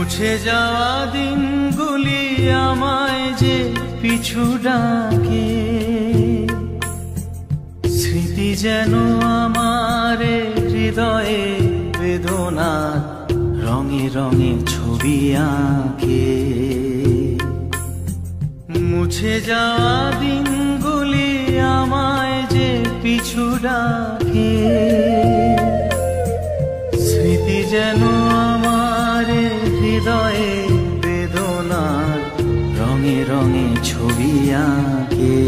মুছে যাওয়া দিনগুলি আমায় যে পিছু ডাকে, স্মৃতি যেন আমার হৃদয়ে বেদনার রঙে রঙে ছবি আঁকে। মুছে যাওয়া দিনগুলি আমায় যে পিছু ডাকে, স্মৃতি যেন আমার হৃদয়ে বেদনার রঙে রঙে ছবি আঁকে।